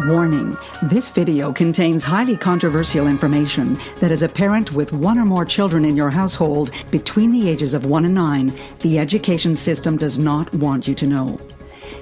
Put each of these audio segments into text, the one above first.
Warning, this video contains highly controversial information that as a parent with one or more children in your household between the ages of 1 and 9, the education system does not want you to know.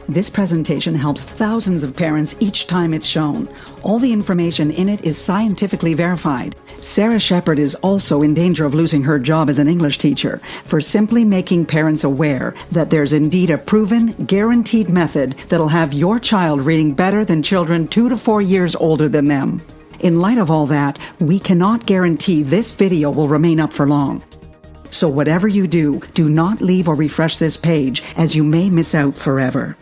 This presentation helps thousands of parents each time it's shown. All the information in it is scientifically verified. Sarah Shepard is also in danger of losing her job as an English teacher for simply making parents aware that there's indeed a proven, guaranteed method that'll have your child reading better than children 2 to 4 years older than them. In light of all that, we cannot guarantee this video will remain up for long. So whatever you do, do not leave or refresh this page, as you may miss out forever.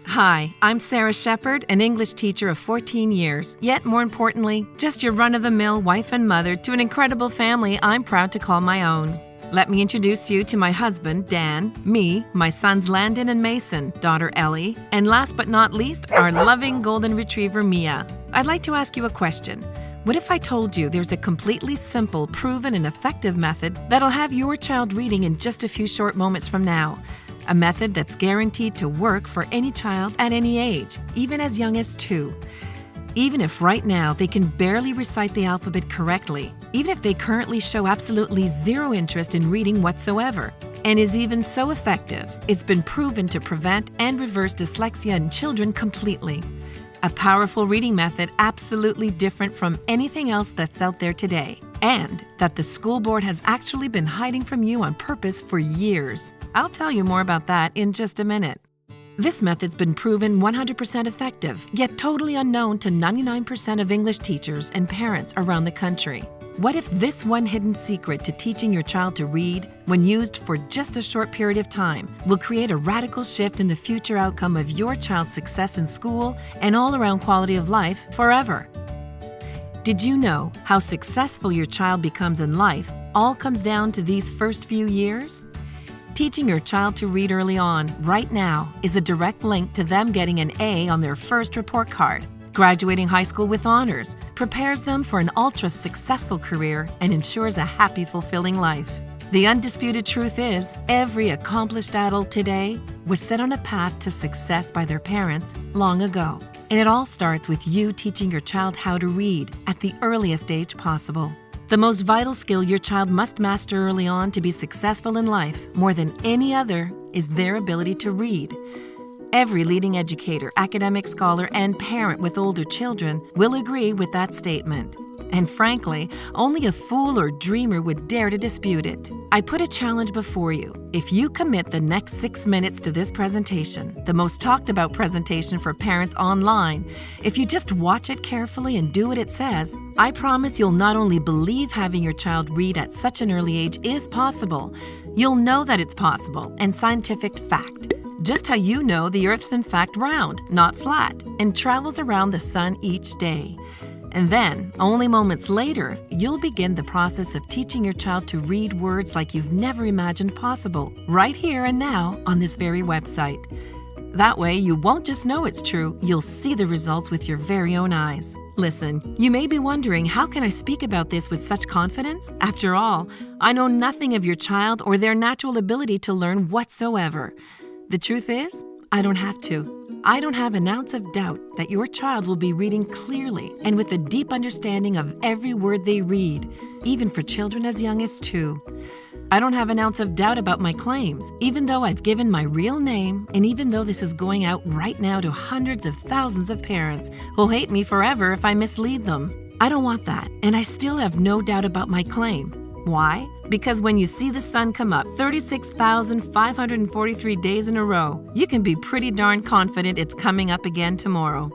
Hi, I'm Sarah Shepard, an English teacher of 14 years, yet more importantly, just your run-of-the-mill wife and mother to an incredible family I'm proud to call my own. Let me introduce you to my husband, Dan, me, my sons Landon and Mason, daughter Ellie, and last but not least, our loving golden retriever, Mia. I'd like to ask you a question. What if I told you there's a completely simple, proven, and effective method that'll have your child reading in just a few short moments from now? A method that's guaranteed to work for any child at any age, even as young as 2. Even if right now they can barely recite the alphabet correctly, even if they currently show absolutely zero interest in reading whatsoever, and is even so effective, it's been proven to prevent and reverse dyslexia in children completely. A powerful reading method absolutely different from anything else that's out there today, and that the school board has actually been hiding from you on purpose for years. I'll tell you more about that in just a minute. This method's been proven 100% effective, yet totally unknown to 99% of English teachers and parents around the country. What if this one hidden secret to teaching your child to read, when used for just a short period of time, will create a radical shift in the future outcome of your child's success in school and all-around quality of life forever? Did you know how successful your child becomes in life all comes down to these first few years? Teaching your child to read early on, right now, is a direct link to them getting an A on their first report card. Graduating high school with honors prepares them for an ultra-successful career and ensures a happy, fulfilling life. The undisputed truth is, every accomplished adult today was set on a path to success by their parents long ago. And it all starts with you teaching your child how to read at the earliest age possible. The most vital skill your child must master early on to be successful in life, more than any other, is their ability to read. Every leading educator, academic scholar, and parent with older children will agree with that statement. And frankly, only a fool or dreamer would dare to dispute it. I put a challenge before you. If you commit the next 6 minutes to this presentation, the most talked about presentation for parents online, if you just watch it carefully and do what it says, I promise you'll not only believe having your child read at such an early age is possible, you'll know that it's possible and scientific fact. Just how you know the Earth's in fact round, not flat, and travels around the sun each day. And then, only moments later, you'll begin the process of teaching your child to read words like you've never imagined possible, right here and now on this very website. That way, you won't just know it's true, you'll see the results with your very own eyes. Listen, you may be wondering, how can I speak about this with such confidence? After all, I know nothing of your child or their natural ability to learn whatsoever. The truth is, I don't have to. I don't have an ounce of doubt that your child will be reading clearly and with a deep understanding of every word they read, even for children as young as 2. I don't have an ounce of doubt about my claims, even though I've given my real name, and even though this is going out right now to hundreds of thousands of parents who'll hate me forever if I mislead them. I don't want that, and I still have no doubt about my claim. Why? Because when you see the sun come up 36,543 days in a row, you can be pretty darn confident it's coming up again tomorrow.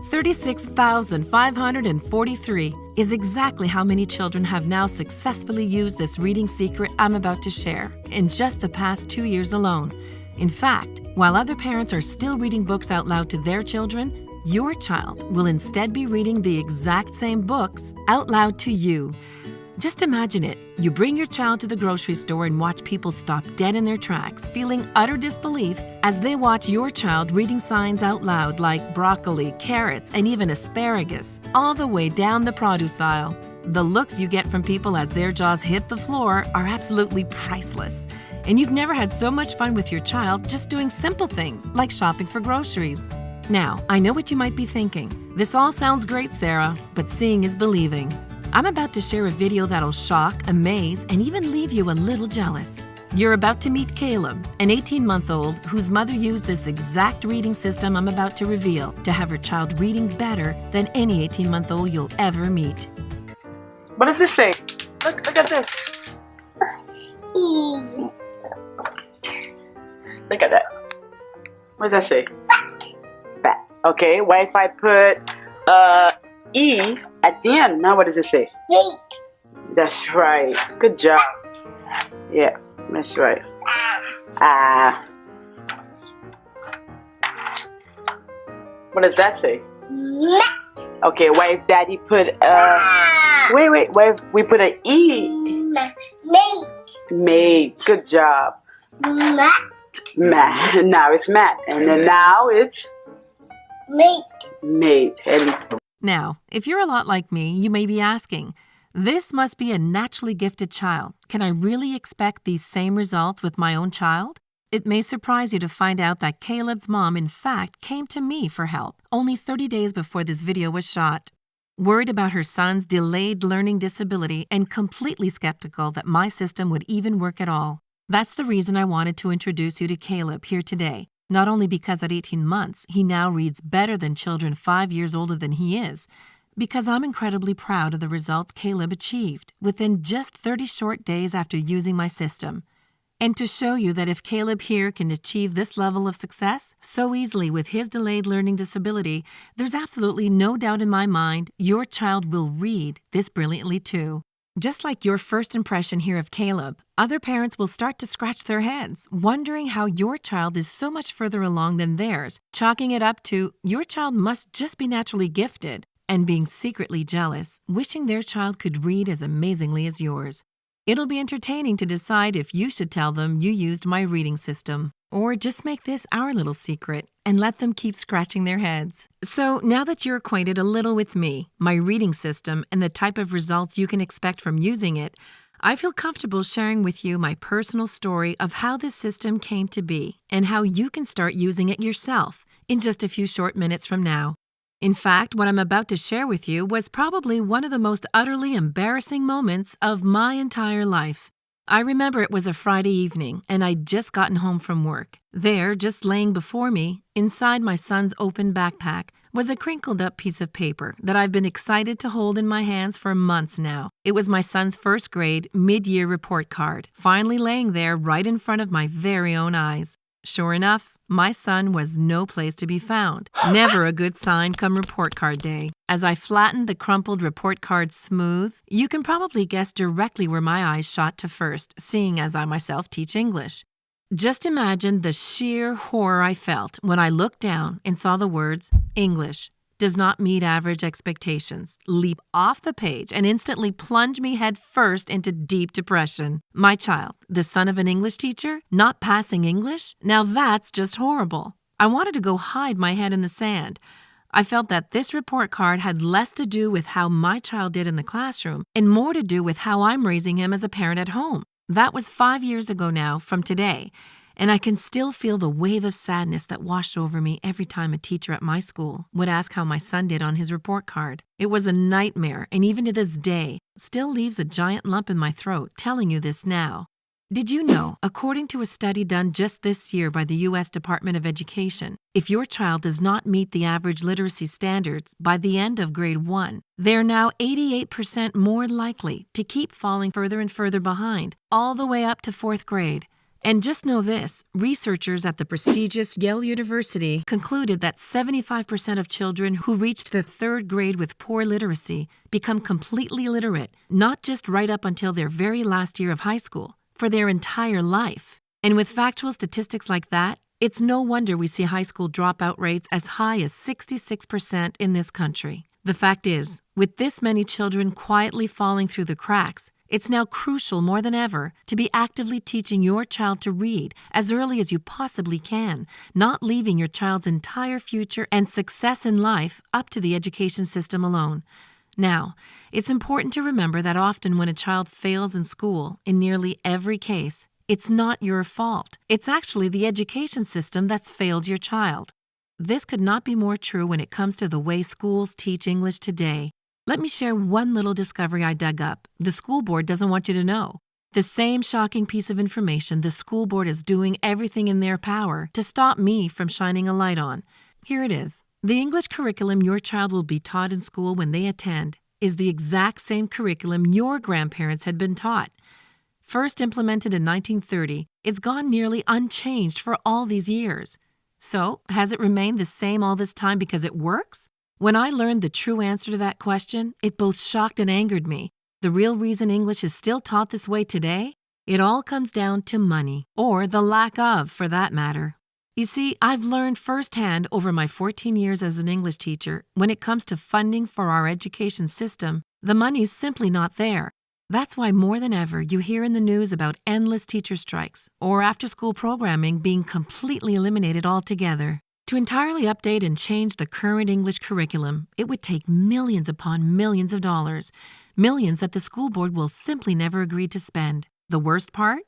36,543 is exactly how many children have now successfully used this reading secret I'm about to share in just the past 2 years alone. In fact, while other parents are still reading books out loud to their children, your child will instead be reading the exact same books out loud to you. Just imagine it. You bring your child to the grocery store and watch people stop dead in their tracks, feeling utter disbelief as they watch your child reading signs out loud like broccoli, carrots, and even asparagus, all the way down the produce aisle. The looks you get from people as their jaws hit the floor are absolutely priceless. And you've never had so much fun with your child just doing simple things like shopping for groceries. Now, I know what you might be thinking. This all sounds great, Sarah, but seeing is believing. I'm about to share a video that'll shock, amaze, and even leave you a little jealous. You're about to meet Caleb, an 18-month-old whose mother used this exact reading system I'm about to reveal to have her child reading better than any 18-month-old you'll ever meet. What does this say? Look at this. Look at that. What does that say? Bat. Okay, what if I put E at the end? Now what does it say? Wait. That's right. Good job. Yeah, that's right. What does that say? Okay, what if Daddy put wait, what if we put an E? Mate. Mate. Good job. Mat. Matt. Now it's Matt. And then now it's Mate. mate. And Now, if you're a lot like me, you may be asking, this must be a naturally gifted child. Can I really expect these same results with my own child? It may surprise you to find out that Caleb's mom, in fact, came to me for help only 30 days before this video was shot. Worried about her son's delayed learning disability and completely skeptical that my system would even work at all. That's the reason I wanted to introduce you to Caleb here today. Not only because at 18 months, he now reads better than children 5 years older than he is, because I'm incredibly proud of the results Caleb achieved within just 30 short days after using my system. And to show you that if Caleb here can achieve this level of success so easily with his delayed learning disability, there's absolutely no doubt in my mind your child will read this brilliantly too. Just like your first impression here of Caleb, other parents will start to scratch their heads, wondering how your child is so much further along than theirs, chalking it up to your child must just be naturally gifted, and being secretly jealous, wishing their child could read as amazingly as yours. It'll be entertaining to decide if you should tell them you used my reading system, or just make this our little secret and let them keep scratching their heads. So now that you're acquainted a little with me, my reading system, and the type of results you can expect from using it, I feel comfortable sharing with you my personal story of how this system came to be and how you can start using it yourself in just a few short minutes from now. In fact, what I'm about to share with you was probably one of the most utterly embarrassing moments of my entire life. I remember it was a Friday evening, and I'd just gotten home from work. There, just laying before me, inside my son's open backpack, was a crinkled-up piece of paper that I've been excited to hold in my hands for months now. It was my son's first grade mid-year report card, finally laying there right in front of my very own eyes. Sure enough, my son was no place to be found. Never a good sign come report card day. As I flattened the crumpled report card smooth, you can probably guess directly where my eyes shot to first, seeing as I myself teach English. Just imagine the sheer horror I felt when I looked down and saw the words, English does not meet average expectations, leap off the page and instantly plunge me head first into deep depression. My child, the son of an English teacher, not passing English? Now that's just horrible. I wanted to go hide my head in the sand. I felt that this report card had less to do with how my child did in the classroom and more to do with how I'm raising him as a parent at home. That was 5 years ago now from today. And I can still feel the wave of sadness that washed over me every time a teacher at my school would ask how my son did on his report card. It was a nightmare, and even to this day, still leaves a giant lump in my throat telling you this now. Did you know, according to a study done just this year by the U.S. Department of Education, if your child does not meet the average literacy standards by the end of grade 1, they're now 88% more likely to keep falling further and further behind, all the way up to 4th grade. And just know this, researchers at the prestigious Yale University concluded that 75% of children who reached the 3rd grade with poor literacy become completely literate, not just right up until their very last year of high school, for their entire life. And with factual statistics like that, it's no wonder we see high school dropout rates as high as 66% in this country. The fact is, with this many children quietly falling through the cracks, it's now crucial more than ever to be actively teaching your child to read as early as you possibly can, not leaving your child's entire future and success in life up to the education system alone. Now, it's important to remember that often when a child fails in school, in nearly every case, it's not your fault. It's actually the education system that's failed your child. this could not be more true when it comes to the way schools teach English today. Let me share one little discovery I dug up. The school board doesn't want you to know. The same shocking piece of information the school board is doing everything in their power to stop me from shining a light on. Here it is. The English curriculum your child will be taught in school when they attend is the exact same curriculum your grandparents had been taught. First implemented in 1930, it's gone nearly unchanged for all these years. So, has it remained the same all this time because it works? When I learned the true answer to that question, it both shocked and angered me. The real reason English is still taught this way today? It all comes down to money, or the lack of, for that matter. You see, I've learned firsthand over my 14 years as an English teacher, when it comes to funding for our education system, the money's simply not there. That's why more than ever you hear in the news about endless teacher strikes or after-school programming being completely eliminated altogether. To entirely update and change the current English curriculum, it would take millions upon millions of dollars, millions that the school board will simply never agree to spend. The worst part?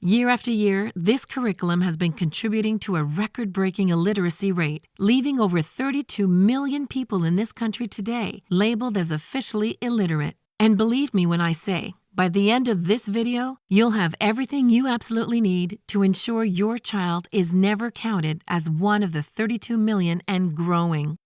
Year after year, this curriculum has been contributing to a record-breaking illiteracy rate, leaving over 32 million people in this country today labeled as officially illiterate. And believe me when I say, by the end of this video, you'll have everything you absolutely need to ensure your child is never counted as one of the 32 million and growing.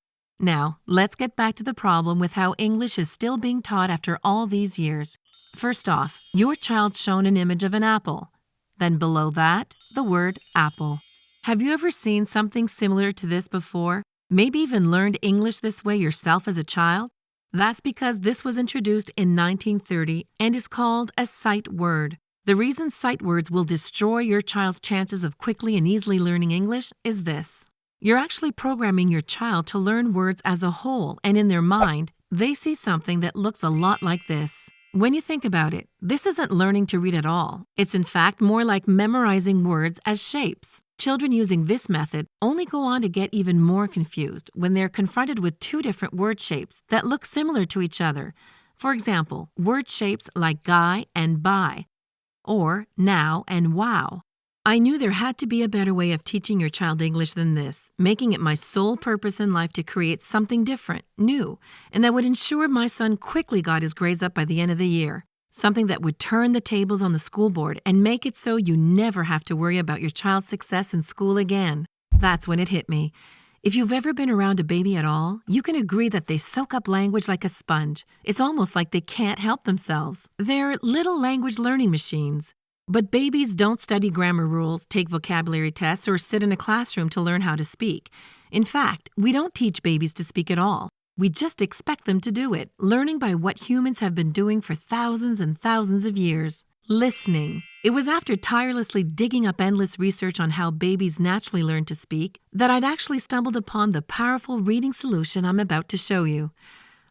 Now, let's get back to the problem with how English is still being taught after all these years. First off, your child's shown an image of an apple. Then below that, the word apple. Have you ever seen something similar to this before? Maybe even learned English this way yourself as a child? That's because this was introduced in 1930 and is called a sight word. The reason sight words will destroy your child's chances of quickly and easily learning English is this. You're actually programming your child to learn words as a whole, and in their mind, they see something that looks a lot like this. When you think about it, this isn't learning to read at all. It's in fact more like memorizing words as shapes. Children using this method only go on to get even more confused when they're confronted with two different word shapes that look similar to each other. For example, word shapes like guy and buy, or now and wow. I knew there had to be a better way of teaching your child English than this, making it my sole purpose in life to create something different, new, and that would ensure my son quickly got his grades up by the end of the year. Something that would turn the tables on the school board and make it so you never have to worry about your child's success in school again. That's when it hit me. If you've ever been around a baby at all, you can agree that they soak up language like a sponge. It's almost like they can't help themselves. They're little language learning machines. But babies don't study grammar rules, take vocabulary tests, or sit in a classroom to learn how to speak. In fact, we don't teach babies to speak at all. We just expect them to do it, learning by what humans have been doing for thousands and thousands of years. Listening. It was after tirelessly digging up endless research on how babies naturally learn to speak that I'd actually stumbled upon the powerful reading solution I'm about to show you.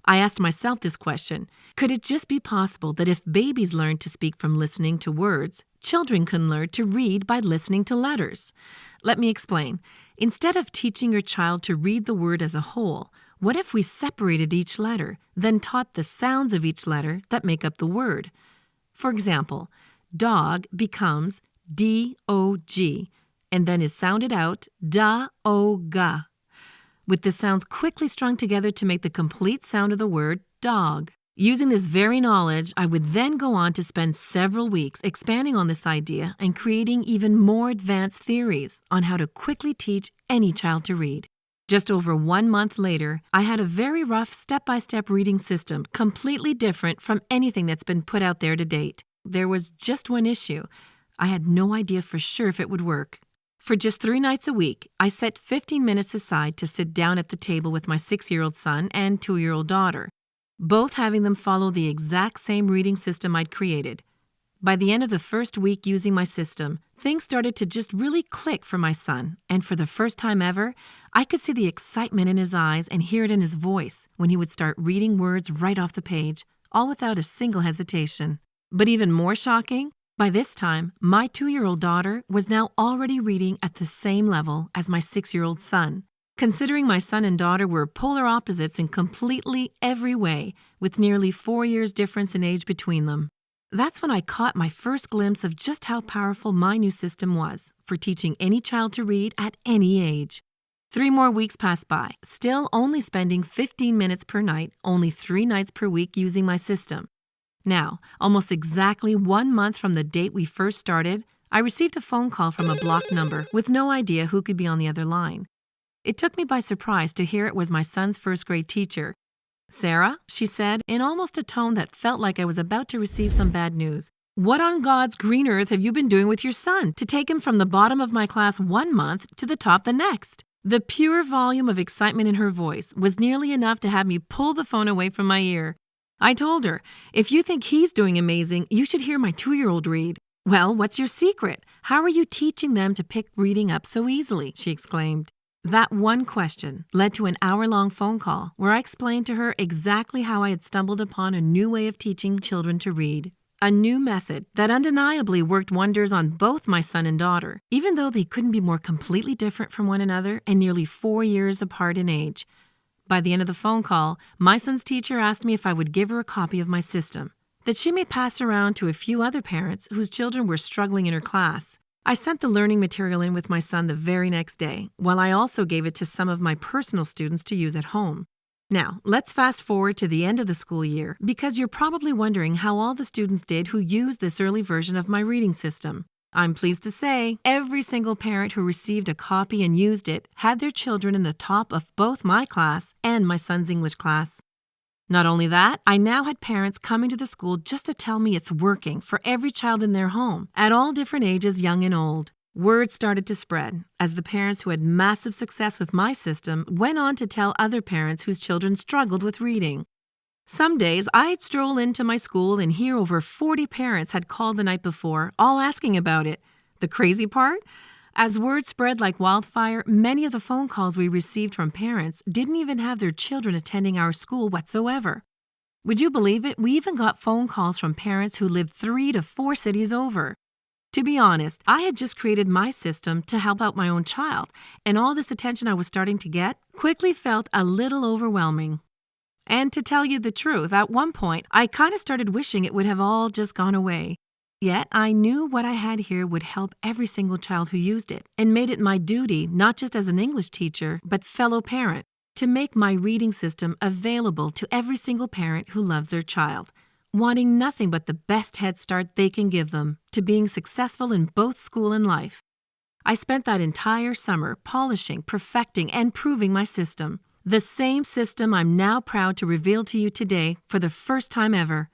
I asked myself this question: could it just be possible that if babies learned to speak from listening to words, children can learn to read by listening to letters? Let me explain. Instead of teaching your child to read the word as a whole, what if we separated each letter, then taught the sounds of each letter that make up the word? For example, dog becomes D-O-G, and then is sounded out da-o-ga, with the sounds quickly strung together to make the complete sound of the word dog. Using this very knowledge, I would then go on to spend several weeks expanding on this idea and creating even more advanced theories on how to quickly teach any child to read. Just over 1 month later, I had a very rough step-by-step reading system, completely different from anything that's been put out there to date. There was just one issue. I had no idea for sure if it would work. For just 3 nights a week, I set 15 minutes aside to sit down at the table with my 6-year-old son and 2-year-old daughter, both having them follow the exact same reading system I'd created. By the end of the first week using my system, things started to just really click for my son, and for the first time ever, I could see the excitement in his eyes and hear it in his voice when he would start reading words right off the page, all without a single hesitation. But even more shocking, by this time, my 2-year-old daughter was now already reading at the same level as my 6-year-old son. Considering my son and daughter were polar opposites in completely every way, with nearly 4 years difference in age between them. That's when I caught my first glimpse of just how powerful my new system was for teaching any child to read at any age. 3 more weeks passed by, still only spending 15 minutes per night, only 3 nights per week using my system. Now, almost exactly 1 month from the date we first started, I received a phone call from a blocked number with no idea who could be on the other line. It took me by surprise to hear it was my son's first-grade teacher. "Sarah," she said, in almost a tone that felt like I was about to receive some bad news, "what on God's green earth have you been doing with your son to take him from the bottom of my class 1 month to the top the next?" The pure volume of excitement in her voice was nearly enough to have me pull the phone away from my ear. I told her, "If you think he's doing amazing, you should hear my 2-year-old read." "Well, what's your secret? How are you teaching them to pick reading up so easily?" she exclaimed. That one question led to an hour-long phone call where I explained to her exactly how I had stumbled upon a new way of teaching children to read. A new method that undeniably worked wonders on both my son and daughter, even though they couldn't be more completely different from one another and nearly 4 years apart in age. By the end of the phone call, my son's teacher asked me if I would give her a copy of my system, that she may pass around to a few other parents whose children were struggling in her class. I sent the learning material in with my son the very next day, while I also gave it to some of my personal students to use at home. Now, let's fast forward to the end of the school year, because you're probably wondering how all the students did who used this early version of my reading system. I'm pleased to say every single parent who received a copy and used it had their children in the top of both my class and my son's English class. Not only that, I now had parents coming to the school just to tell me it's working for every child in their home, at all different ages, young and old. Word started to spread as the parents who had massive success with my system went on to tell other parents whose children struggled with reading. Some days I'd stroll into my school and hear over 40 parents had called the night before, all asking about it. The crazy part? As word spread like wildfire, many of the phone calls we received from parents didn't even have their children attending our school whatsoever. Would you believe it? We even got phone calls from parents who lived 3 to 4 cities over. To be honest, I had just created my system to help out my own child, and all this attention I was starting to get quickly felt a little overwhelming. And to tell you the truth, at one point, I kind of started wishing it would have all just gone away. Yet I knew what I had here would help every single child who used it, and made it my duty, not just as an English teacher, but fellow parent, to make my reading system available to every single parent who loves their child, wanting nothing but the best head start they can give them to being successful in both school and life. I spent that entire summer polishing, perfecting, and proving my system. The same system I'm now proud to reveal to you today for the first time ever.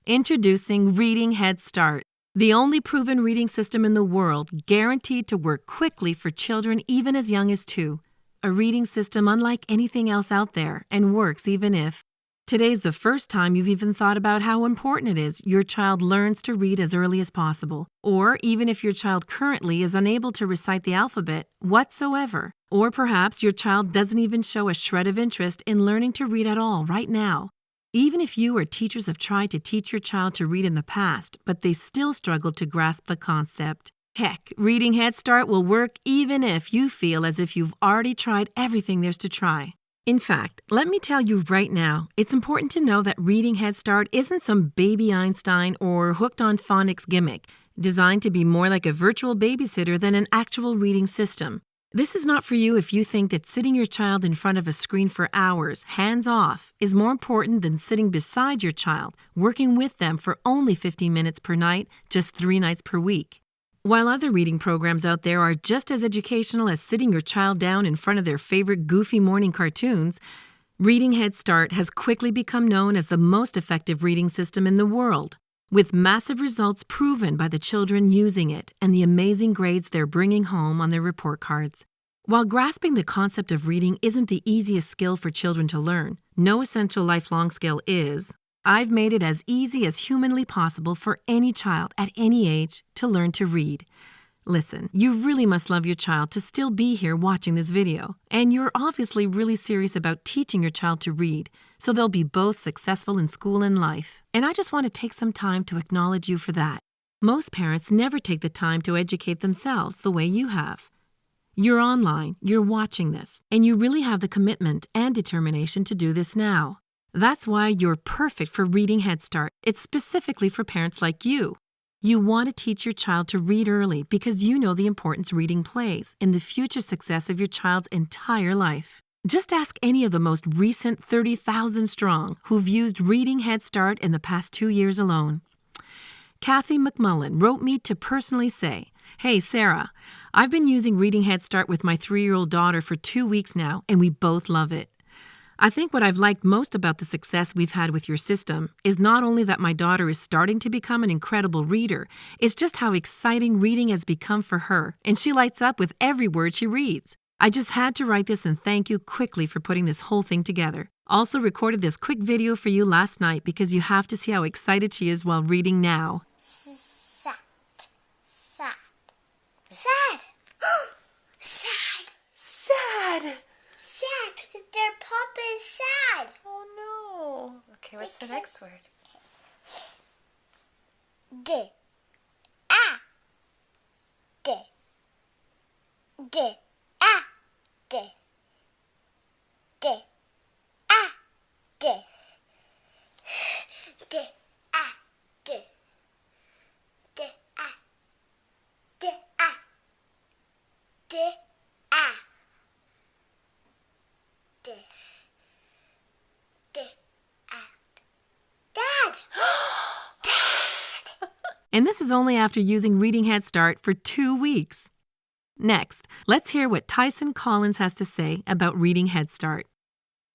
Introducing Reading Head Start, the only proven reading system in the world guaranteed to work quickly for children even as young as 2. A reading system unlike anything else out there and works even if today's the first time you've even thought about how important it is your child learns to read as early as possible, or even if your child currently is unable to recite the alphabet whatsoever, or perhaps your child doesn't even show a shred of interest in learning to read at all right now. Even if you or teachers have tried to teach your child to read in the past, but they still struggle to grasp the concept. Heck, Reading Head Start will work even if you feel as if you've already tried everything there's to try. In fact, let me tell you right now, it's important to know that Reading Head Start isn't some baby Einstein or hooked on phonics gimmick, designed to be more like a virtual babysitter than an actual reading system. This is not for you if you think that sitting your child in front of a screen for hours, hands off, is more important than sitting beside your child, working with them for only 15 minutes per night, just 3 nights per week. While other reading programs out there are just as educational as sitting your child down in front of their favorite goofy morning cartoons, Reading Head Start has quickly become known as the most effective reading system in the world, with massive results proven by the children using it and the amazing grades they're bringing home on their report cards. While grasping the concept of reading isn't the easiest skill for children to learn, no essential lifelong skill is, I've made it as easy as humanly possible for any child at any age to learn to read. Listen, you really must love your child to still be here watching this video, and you're obviously really serious about teaching your child to read, so they'll be both successful in school and life. And I just want to take some time to acknowledge you for that. Most parents never take the time to educate themselves the way you have. You're online, you're watching this, and you really have the commitment and determination to do this now. That's why you're perfect for Reading Head Start. It's specifically for parents like you. You want to teach your child to read early because you know the importance reading plays in the future success of your child's entire life. Just ask any of the most recent 30,000 strong who've used Reading Head Start in the past 2 years alone. Kathy McMullen wrote me to personally say, "Hey, Sarah, I've been using Reading Head Start with my 3-year-old daughter for 2 weeks now, and we both love it. I think what I've liked most about the success we've had with your system is not only that my daughter is starting to become an incredible reader, it's just how exciting reading has become for her, and she lights up with every word she reads. I just had to write this and thank you quickly for putting this whole thing together. Also recorded this quick video for you last night because you have to see how excited she is while reading now." Sad. Sad. Sad. Sad. Sad. Sad, because their papa is sad. Oh no. Okay, what's the next word? D. Ah. D. D. Ah. D. D. Ah. D. D. Ah. D. D. Ah. D. Ah. D. Ah. D. D. Ah. Dad! And this is only after using Reading Head Start for 2 weeks. Next, let's hear what Tyson Collins has to say about Reading Head Start.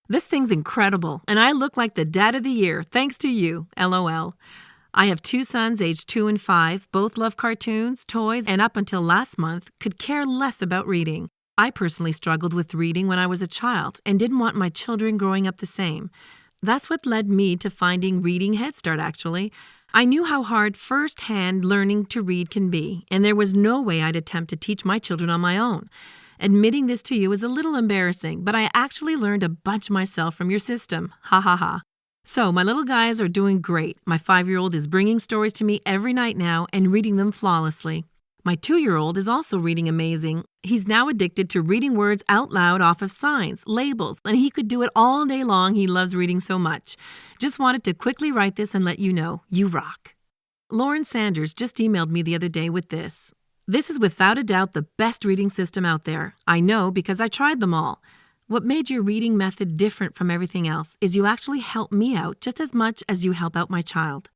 "This thing's incredible, and I look like the dad of the year thanks to you, LOL. I have 2 sons aged 2 and 5, both love cartoons, toys, and up until last month could care less about reading. I personally struggled with reading when I was a child and didn't want my children growing up the same. That's what led me to finding Reading Head Start, actually. I knew how hard first-hand learning to read can be, and there was no way I'd attempt to teach my children on my own. Admitting this to you is a little embarrassing, but I actually learned a bunch myself from your system. Ha ha ha. So my little guys are doing great. My 5-year-old is bringing stories to me every night now and reading them flawlessly. My 2-year-old is also reading amazing. He's now addicted to reading words out loud off of signs, labels, and he could do it all day long. He loves reading so much. Just wanted to quickly write this and let you know, you rock." Lauren Sanders just emailed me the other day with this. "This is without a doubt the best reading system out there. I know because I tried them all. What made your reading method different from everything else is you actually help me out just as much as you help out my child.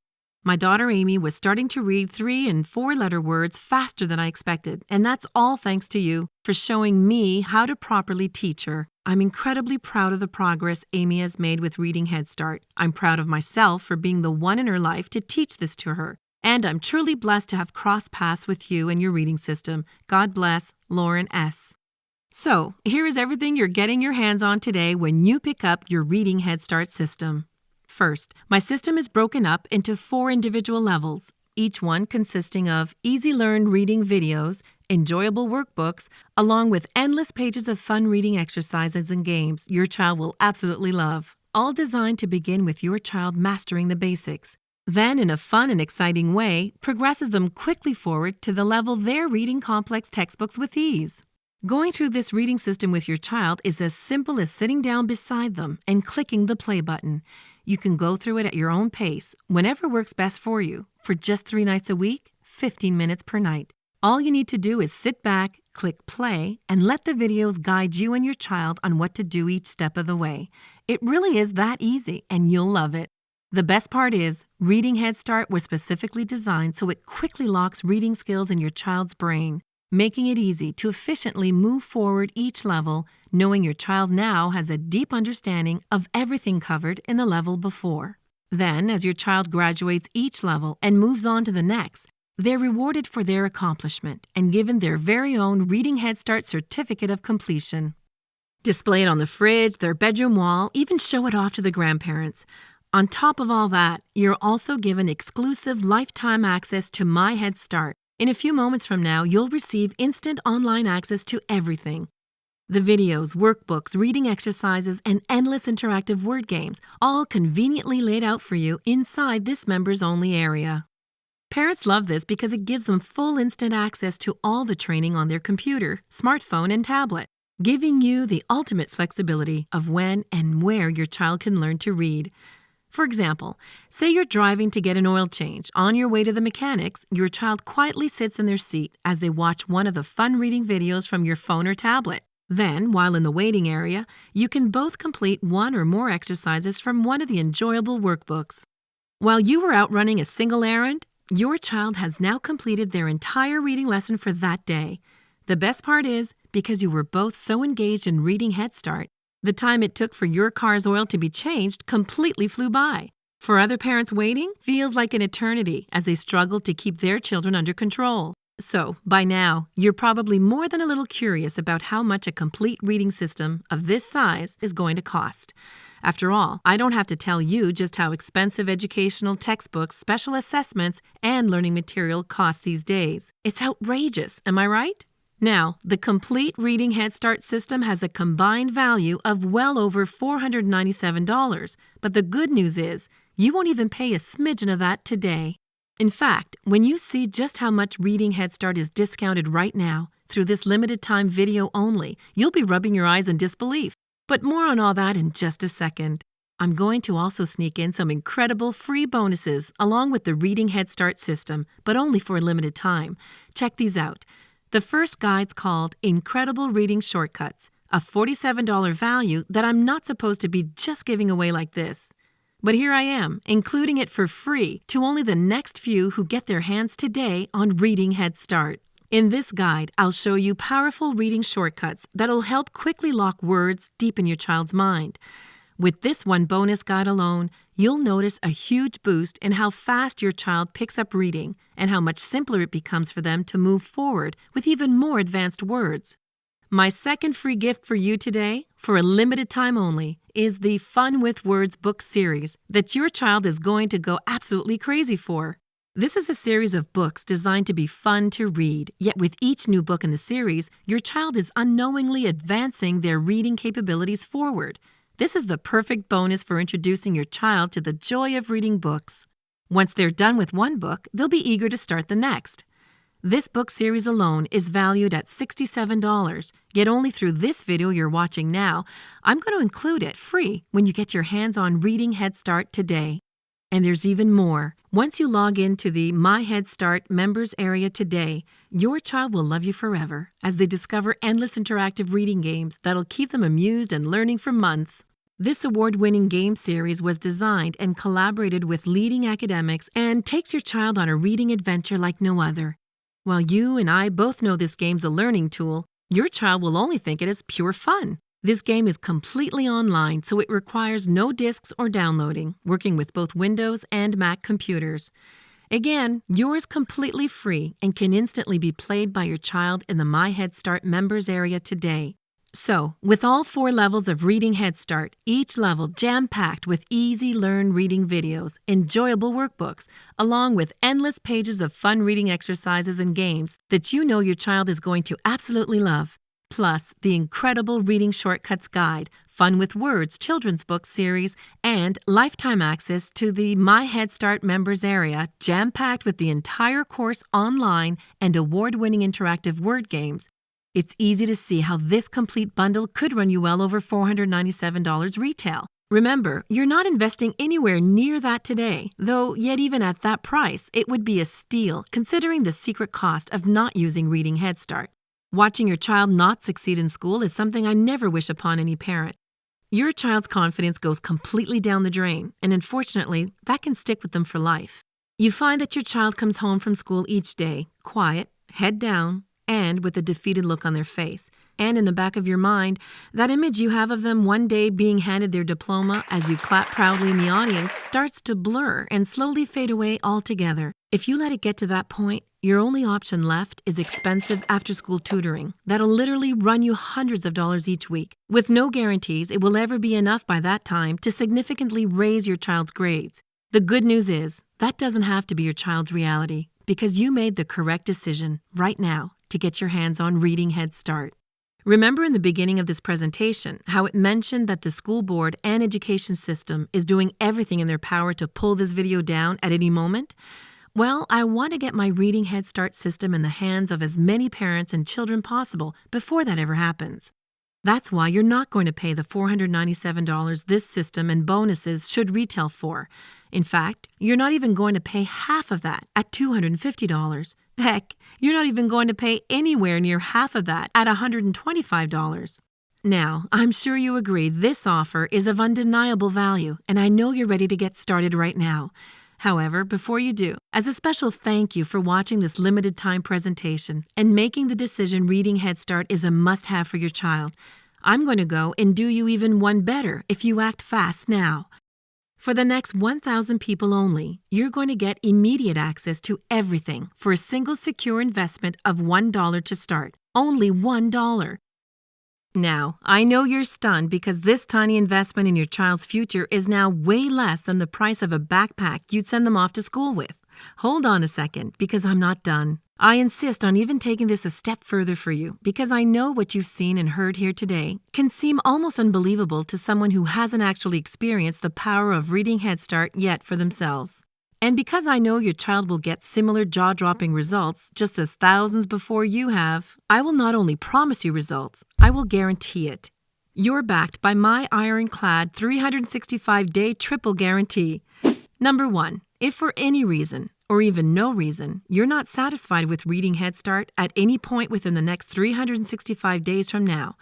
My daughter Amy was starting to read 3- and 4-letter words faster than I expected, and that's all thanks to you for showing me how to properly teach her. I'm incredibly proud of the progress Amy has made with Reading Head Start. I'm proud of myself for being the one in her life to teach this to her. And I'm truly blessed to have crossed paths with you and your reading system. God bless, Lauren S." So, here is everything you're getting your hands on today when you pick up your Reading Head Start system. First, my system is broken up into 4 individual levels, each one consisting of easy-learned reading videos, enjoyable workbooks, along with endless pages of fun reading exercises and games your child will absolutely love, all designed to begin with your child mastering the basics. Then, in a fun and exciting way, progresses them quickly forward to the level they're reading complex textbooks with ease. Going through this reading system with your child is as simple as sitting down beside them and clicking the play button. You can go through it at your own pace, whenever works best for you, for just 3 nights a week, 15 minutes per night. All you need to do is sit back, click play, and let the videos guide you and your child on what to do each step of the way. It really is that easy, and you'll love it. The best part is, Reading Head Start was specifically designed so it quickly locks reading skills in your child's brain, making it easy to efficiently move forward each level, knowing your child now has a deep understanding of everything covered in the level before. Then, as your child graduates each level and moves on to the next, they're rewarded for their accomplishment and given their very own Reading Head Start certificate of completion. Display it on the fridge, their bedroom wall, even show it off to the grandparents. On top of all that, you're also given exclusive lifetime access to My Head Start. In a few moments from now, you'll receive instant online access to everything. The videos, workbooks, reading exercises, and endless interactive word games, all conveniently laid out for you inside this members-only area. Parents love this because it gives them full instant access to all the training on their computer, smartphone, and tablet, giving you the ultimate flexibility of when and where your child can learn to read. For example, say you're driving to get an oil change. On your way to the mechanics, your child quietly sits in their seat as they watch one of the fun reading videos from your phone or tablet. Then, while in the waiting area, you can both complete one or more exercises from one of the enjoyable workbooks. While you were out running a single errand, your child has now completed their entire reading lesson for that day. The best part is, because you were both so engaged in reading Head Start, the time it took for your car's oil to be changed completely flew by. For other parents waiting, feels like an eternity as they struggle to keep their children under control. So, by now, you're probably more than a little curious about how much a complete reading system of this size is going to cost. After all, I don't have to tell you just how expensive educational textbooks, special assessments, and learning material cost these days. It's outrageous, am I right? Now, the complete Reading Head Start system has a combined value of well over $497, but the good news is, you won't even pay a smidgen of that today. In fact, when you see just how much Reading Head Start is discounted right now, through this limited time video only, you'll be rubbing your eyes in disbelief. But more on all that in just a second. I'm going to also sneak in some incredible free bonuses along with the Reading Head Start system, but only for a limited time. Check these out. The first guide's called Incredible Reading Shortcuts, a $47 value that I'm not supposed to be just giving away like this. But here I am, including it for free to only the next few who get their hands today on Reading Head Start. In this guide, I'll show you powerful reading shortcuts that'll help quickly lock words deep in your child's mind. With this one bonus guide alone, you'll notice a huge boost in how fast your child picks up reading and how much simpler it becomes for them to move forward with even more advanced words. My second free gift for you today, for a limited time only, is the Fun with Words book series that your child is going to go absolutely crazy for. This is a series of books designed to be fun to read, yet with each new book in the series, your child is unknowingly advancing their reading capabilities forward. This is the perfect bonus for introducing your child to the joy of reading books. Once they're done with one book, they'll be eager to start the next. This book series alone is valued at $67, yet only through this video you're watching now, I'm going to include it free when you get your hands on Reading Head Start today. And there's even more. Once you log into the My Head Start members area today, your child will love you forever as they discover endless interactive reading games that'll keep them amused and learning for months. This award-winning game series was designed and collaborated with leading academics and takes your child on a reading adventure like no other. While you and I both know this game's a learning tool, your child will only think it is pure fun. This game is completely online, so it requires no discs or downloading, working with both Windows and Mac computers. Again, yours completely free and can instantly be played by your child in the My Head Start members area today. So, with all 4 levels of Reading Head Start, each level jam-packed with easy-learn reading videos, enjoyable workbooks, along with endless pages of fun reading exercises and games that you know your child is going to absolutely love. Plus, the incredible Reading Shortcuts Guide, Fun with Words children's book series, and lifetime access to the My Head Start members area, jam-packed with the entire course online and award-winning interactive word games. It's easy to see how this complete bundle could run you well over $497 retail. Remember, you're not investing anywhere near that today, though yet even at that price, it would be a steal considering the secret cost of not using Reading Head Start. Watching your child not succeed in school is something I never wish upon any parent. Your child's confidence goes completely down the drain, and unfortunately, that can stick with them for life. You find that your child comes home from school each day, quiet, head down, and with a defeated look on their face. And in the back of your mind, that image you have of them one day being handed their diploma as you clap proudly in the audience starts to blur and slowly fade away altogether. If you let it get to that point, your only option left is expensive after-school tutoring that'll literally run you hundreds of dollars each week, with no guarantees it will ever be enough by that time to significantly raise your child's grades. The good news is, that doesn't have to be your child's reality, because you made the correct decision right now to get your hands on Reading Head Start. Remember in the beginning of this presentation how it mentioned that the school board and education system is doing everything in their power to pull this video down at any moment? Well, I want to get my Reading Head Start system in the hands of as many parents and children possible before that ever happens. That's why you're not going to pay the $497 this system and bonuses should retail for. In fact, you're not even going to pay half of that at $250. Heck, you're not even going to pay anywhere near half of that at $125. Now, I'm sure you agree this offer is of undeniable value, and I know you're ready to get started right now. However, before you do, as a special thank you for watching this limited time presentation and making the decision Reading Head Start is a must-have for your child, I'm going to go and do you even one better if you act fast now. For the next 1,000 people only, you're going to get immediate access to everything for a single secure investment of $1 to start. Only $1. Now, I know you're stunned because this tiny investment in your child's future is now way less than the price of a backpack you'd send them off to school with. Hold on a second, because I'm not done. I insist on even taking this a step further for you because I know what you've seen and heard here today can seem almost unbelievable to someone who hasn't actually experienced the power of Reading Head Start yet for themselves. And because I know your child will get similar jaw-dropping results just as thousands before you have, I will not only promise you results, I will guarantee it. You're backed by my ironclad 365-day triple guarantee. Number 1, if for any reason, or even no reason, you're not satisfied with Reading Head Start at any point within the next 365 days from now,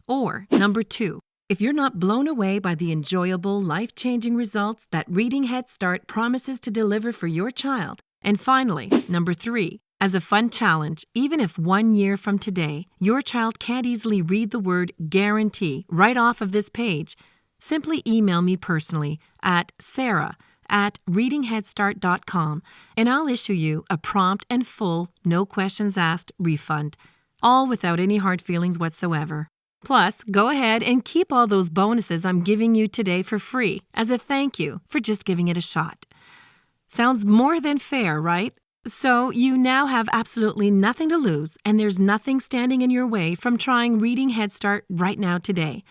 or number 2, if you're not blown away by the enjoyable, life-changing results that Reading Head Start promises to deliver for your child, and finally, number 3, as a fun challenge, even if 1 year from today, your child can't easily read the word guarantee right off of this page, simply email me personally at sarah@readingheadstart.com and I'll issue you a prompt and full, no questions asked refund, all without any hard feelings whatsoever. Plus, go ahead and keep all those bonuses I'm giving you today for free as a thank you for just giving it a shot. Sounds more than fair, right? So you now have absolutely nothing to lose, and there's nothing standing in your way from trying Reading Head Start right now today.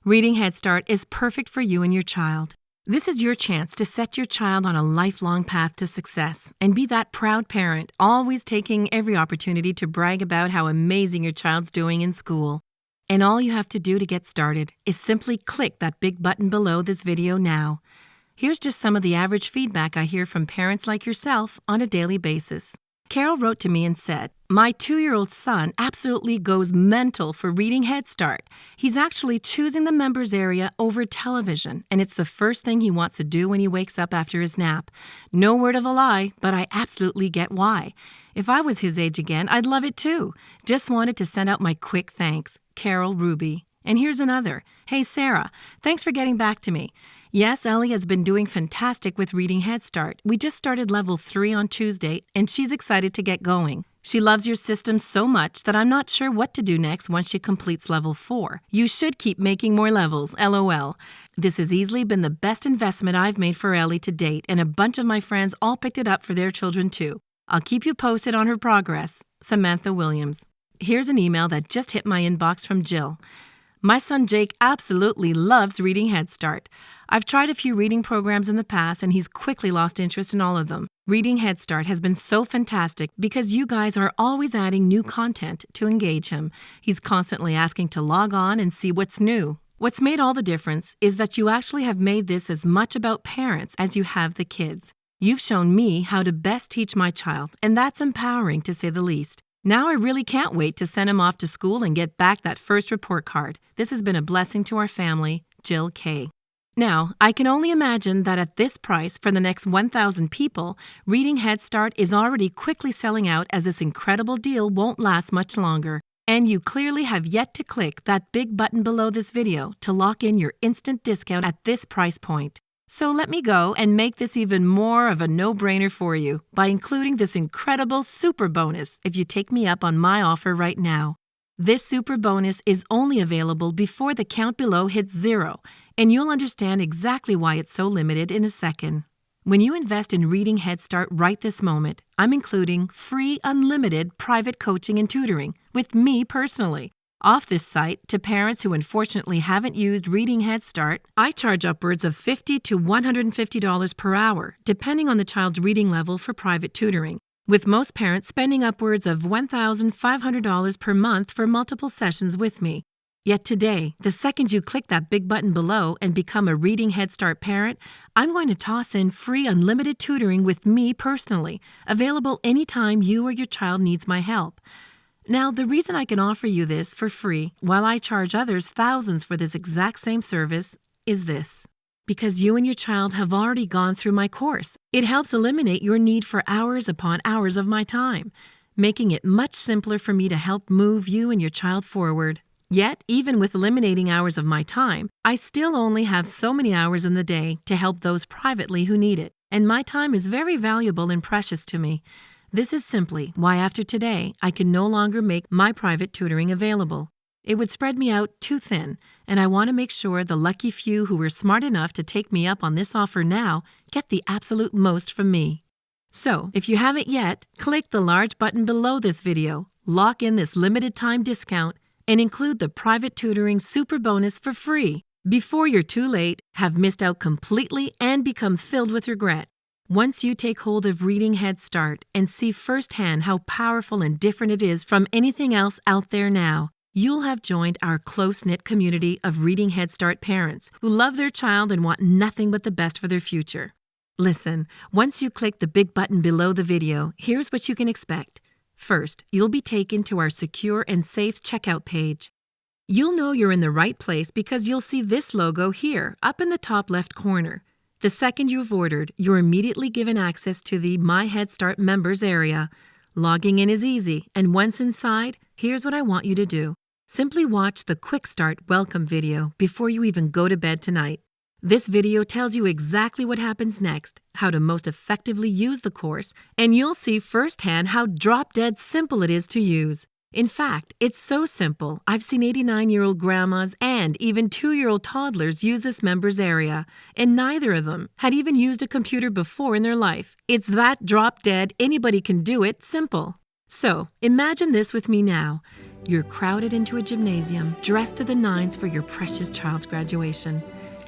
Reading Head Start is perfect for you and your child. This is your chance to set your child on a lifelong path to success and be that proud parent, always taking every opportunity to brag about how amazing your child's doing in school. And all you have to do to get started is simply click that big button below this video now. Here's just some of the average feedback I hear from parents like yourself on a daily basis. Carol wrote to me and said, "My 2-year-old son absolutely goes mental for Reading Head Start. He's actually choosing the members area over television, and it's the first thing he wants to do when he wakes up after his nap. No word of a lie, but I absolutely get why. If I was his age again, I'd love it too. Just wanted to send out my quick thanks. Carol Ruby." And here's another. "Hey, Sarah, thanks for getting back to me. Yes, Ellie has been doing fantastic with Reading Head Start. We just started level 3 on Tuesday, and she's excited to get going. She loves your system so much that I'm not sure what to do next once she completes level 4. You should keep making more levels, LOL. This has easily been the best investment I've made for Ellie to date, and a bunch of my friends all picked it up for their children too. I'll keep you posted on her progress. Samantha Williams." Here's an email that just hit my inbox from Jill. "My son Jake absolutely loves Reading Head Start. I've tried a few reading programs in the past and he's quickly lost interest in all of them. Reading Head Start has been so fantastic because you guys are always adding new content to engage him. He's constantly asking to log on and see what's new. What's made all the difference is that you actually have made this as much about parents as you have the kids. You've shown me how to best teach my child, and that's empowering to say the least. Now I really can't wait to send him off to school and get back that first report card. This has been a blessing to our family, Jill K." Now, I can only imagine that at this price for the next 1,000 people, Reading Head Start is already quickly selling out as this incredible deal won't last much longer. And you clearly have yet to click that big button below this video to lock in your instant discount at this price point. So let me go and make this even more of a no-brainer for you by including this incredible super bonus if you take me up on my offer right now. This super bonus is only available before the count below hits 0, and you'll understand exactly why it's so limited in a second. When you invest in Reading Head Start right this moment, I'm including free unlimited private coaching and tutoring with me personally. Off this site, to parents who unfortunately haven't used Reading Head Start, I charge upwards of $50 to $150 per hour, depending on the child's reading level for private tutoring, with most parents spending upwards of $1,500 per month for multiple sessions with me. Yet today, the second you click that big button below and become a Reading Head Start parent, I'm going to toss in free unlimited tutoring with me personally, available anytime you or your child needs my help. Now, the reason I can offer you this for free while I charge others thousands for this exact same service is this. Because you and your child have already gone through my course. It helps eliminate your need for hours upon hours of my time, making it much simpler for me to help move you and your child forward. Yet, even with eliminating hours of my time, I still only have so many hours in the day to help those privately who need it, and my time is very valuable and precious to me. This is simply why after today, I can no longer make my private tutoring available. It would spread me out too thin, and I want to make sure the lucky few who were smart enough to take me up on this offer now get the absolute most from me. So, if you haven't yet, click the large button below this video, lock in this limited time discount, and include the private tutoring super bonus for free before you're too late, have missed out completely, and become filled with regret. Once you take hold of Reading Head Start and see firsthand how powerful and different it is from anything else out there now, you'll have joined our close-knit community of Reading Head Start parents who love their child and want nothing but the best for their future. Listen, once you click the big button below the video, here's what you can expect. First, you'll be taken to our secure and safe checkout page. You'll know you're in the right place because you'll see this logo here, up in the top left corner. The second you've ordered, you're immediately given access to the My Head Start members area. Logging in is easy, and once inside, here's what I want you to do. Simply watch the Quick Start welcome video before you even go to bed tonight. This video tells you exactly what happens next, how to most effectively use the course, and you'll see firsthand how drop-dead simple it is to use. In fact, it's so simple, I've seen 89-year-old grandmas and even 2-year-old toddlers use this members area, and neither of them had even used a computer before in their life. It's that drop-dead, anybody can do it simple. So, imagine this with me now. You're crowded into a gymnasium, dressed to the nines for your precious child's graduation.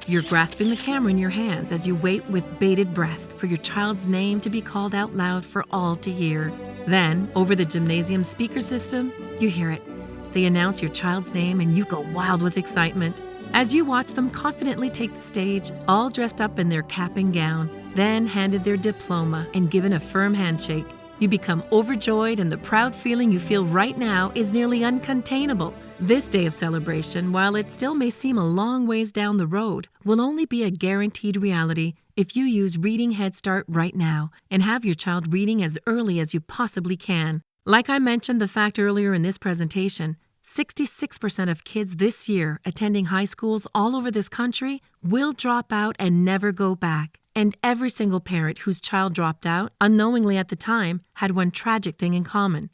You're grasping the camera in your hands as you wait with bated breath for your child's name to be called out loud for all to hear. Then, over the gymnasium speaker system, you hear it. They announce your child's name and you go wild with excitement as you watch them confidently take the stage, all dressed up in their cap and gown, then handed their diploma and given a firm handshake. You become overjoyed, and the proud feeling you feel right now is nearly uncontainable. This day of celebration, while it still may seem a long ways down the road, will only be a guaranteed reality if you use Reading Head Start right now and have your child reading as early as you possibly can. Like I mentioned the fact earlier in this presentation, 66% of kids this year attending high schools all over this country will drop out and never go back. And every single parent whose child dropped out, unknowingly at the time, had one tragic thing in common.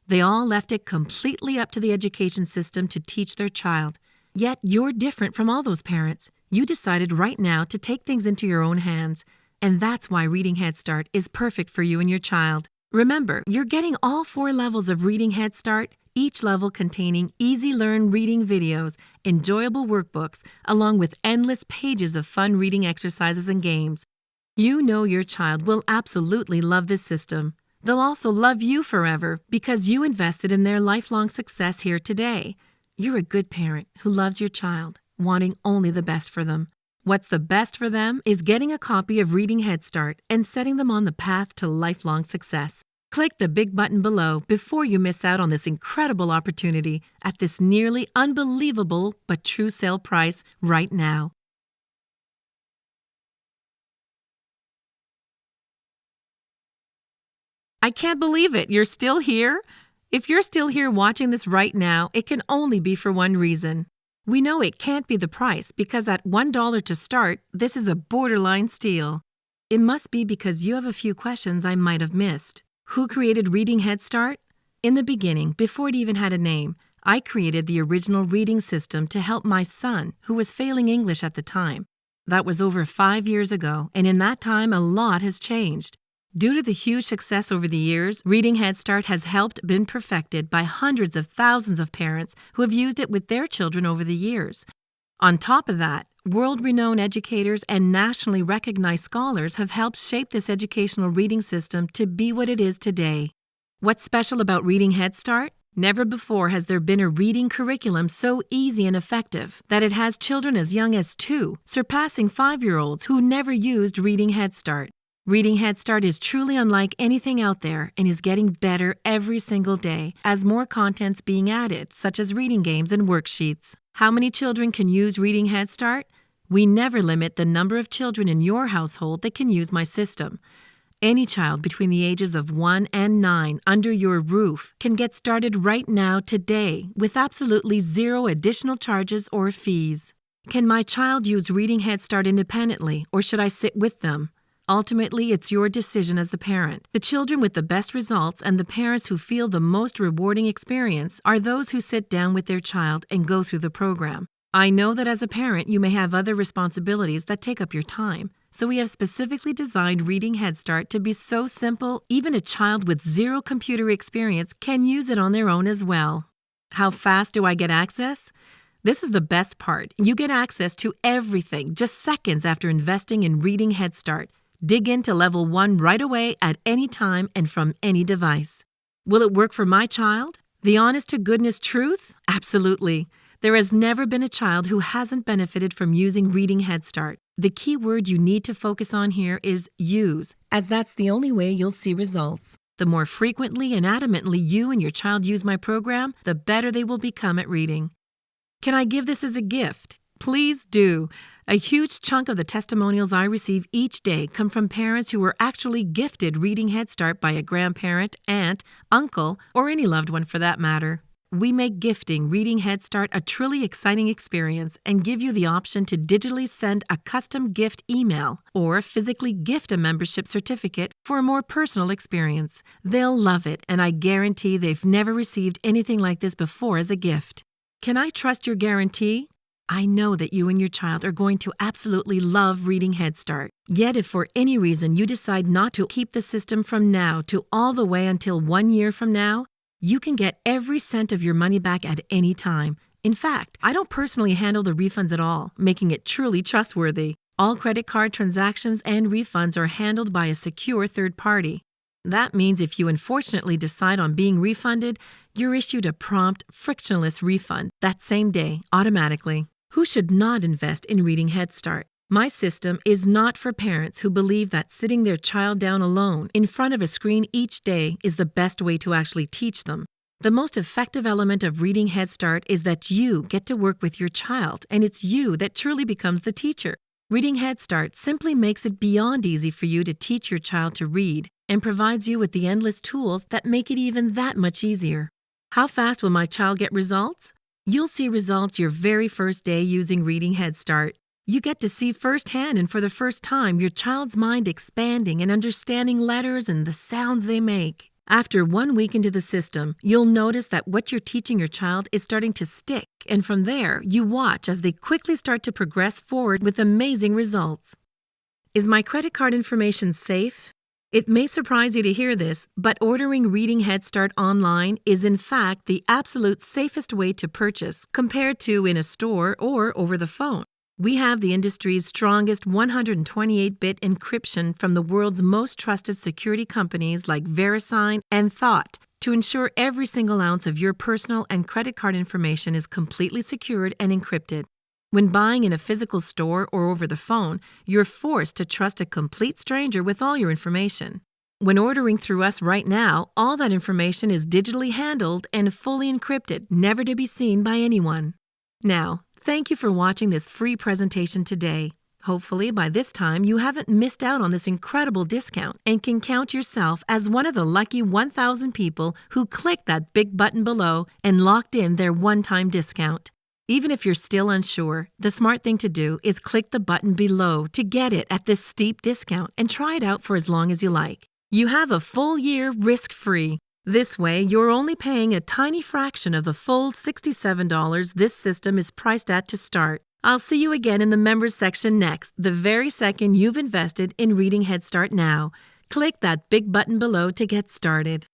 They all left it completely up to the education system to teach their child. Yet you're different from all those parents. You decided right now to take things into your own hands. And that's why Reading Head Start is perfect for you and your child. Remember, you're getting all 4 levels of Reading Head Start, each level containing easy-learn reading videos, enjoyable workbooks, along with endless pages of fun reading exercises and games. You know your child will absolutely love this system. They'll also love you forever because you invested in their lifelong success here today. You're a good parent who loves your child, wanting only the best for them. What's the best for them is getting a copy of Reading Head Start and setting them on the path to lifelong success. Click the big button below before you miss out on this incredible opportunity at this nearly unbelievable but true sale price right now. I can't believe it. You're still here? If you're still here watching this right now, it can only be for one reason. We know it can't be the price because at $1 to start, this is a borderline steal. It must be because you have a few questions I might have missed. Who created Reading Head Start? In the beginning, before it even had a name, I created the original reading system to help my son, who was failing English at the time. That was over 5 years ago, and in that time, a lot has changed. Due to the huge success over the years, Reading Head Start has been perfected by hundreds of thousands of parents who have used it with their children over the years. On top of that, world-renowned educators and nationally recognized scholars have helped shape this educational reading system to be what it is today. What's special about Reading Head Start? Never before has there been a reading curriculum so easy and effective that it has children as young as 2, surpassing 5-year-olds who never used Reading Head Start. Reading Head Start is truly unlike anything out there and is getting better every single day as more content's being added, such as reading games and worksheets. How many children can use Reading Head Start? We never limit the number of children in your household that can use my system. Any child between the ages of 1 and 9 under your roof can get started right now today with absolutely zero additional charges or fees. Can my child use Reading Head Start independently, or should I sit with them? Ultimately, it's your decision as the parent. The children with the best results and the parents who feel the most rewarding experience are those who sit down with their child and go through the program. I know that as a parent, you may have other responsibilities that take up your time. So we have specifically designed Reading Head Start to be so simple, even a child with zero computer experience can use it on their own as well. How fast do I get access? This is the best part. You get access to everything just seconds after investing in Reading Head Start. Dig into level 1 right away at any time and from any device. Will it work for my child? The honest-to-goodness truth? Absolutely. There has never been a child who hasn't benefited from using Reading Head Start. The key word you need to focus on here is use, as that's the only way you'll see results. The more frequently and adamantly you and your child use my program, the better they will become at reading. Can I give this as a gift? Please do. A huge chunk of the testimonials I receive each day come from parents who were actually gifted Reading Head Start by a grandparent, aunt, uncle, or any loved one for that matter. We make gifting Reading Head Start a truly exciting experience and give you the option to digitally send a custom gift email or physically gift a membership certificate for a more personal experience. They'll love it, and I guarantee they've never received anything like this before as a gift. Can I trust your guarantee? I know that you and your child are going to absolutely love Reading Head Start. Yet if for any reason you decide not to keep the system from now to all the way until 1 year from now, you can get every cent of your money back at any time. In fact, I don't personally handle the refunds at all, making it truly trustworthy. All credit card transactions and refunds are handled by a secure third party. That means if you unfortunately decide on being refunded, you're issued a prompt, frictionless refund that same day, automatically. Who should not invest in Reading Head Start? My system is not for parents who believe that sitting their child down alone in front of a screen each day is the best way to actually teach them. The most effective element of Reading Head Start is that you get to work with your child, and it's you that truly becomes the teacher. Reading Head Start simply makes it beyond easy for you to teach your child to read and provides you with the endless tools that make it even that much easier. How fast will my child get results? You'll see results your very first day using Reading Head Start. You get to see firsthand and for the first time your child's mind expanding and understanding letters and the sounds they make. After 1 week into the system, you'll notice that what you're teaching your child is starting to stick, and from there, you watch as they quickly start to progress forward with amazing results. Is my credit card information safe? It may surprise you to hear this, but ordering Reading Head Start online is in fact the absolute safest way to purchase compared to in a store or over the phone. We have the industry's strongest 128-bit encryption from the world's most trusted security companies like VeriSign and Thought to ensure every single ounce of your personal and credit card information is completely secured and encrypted. When buying in a physical store or over the phone, you're forced to trust a complete stranger with all your information. When ordering through us right now, all that information is digitally handled and fully encrypted, never to be seen by anyone. Now, thank you for watching this free presentation today. Hopefully, by this time, you haven't missed out on this incredible discount and can count yourself as one of the lucky 1,000 people who clicked that big button below and locked in their one-time discount. Even if you're still unsure, the smart thing to do is click the button below to get it at this steep discount and try it out for as long as you like. You have a full year risk-free. This way, you're only paying a tiny fraction of the full $67 this system is priced at to start. I'll see you again in the members section next, the very second you've invested in Reading Head Start now. Click that big button below to get started.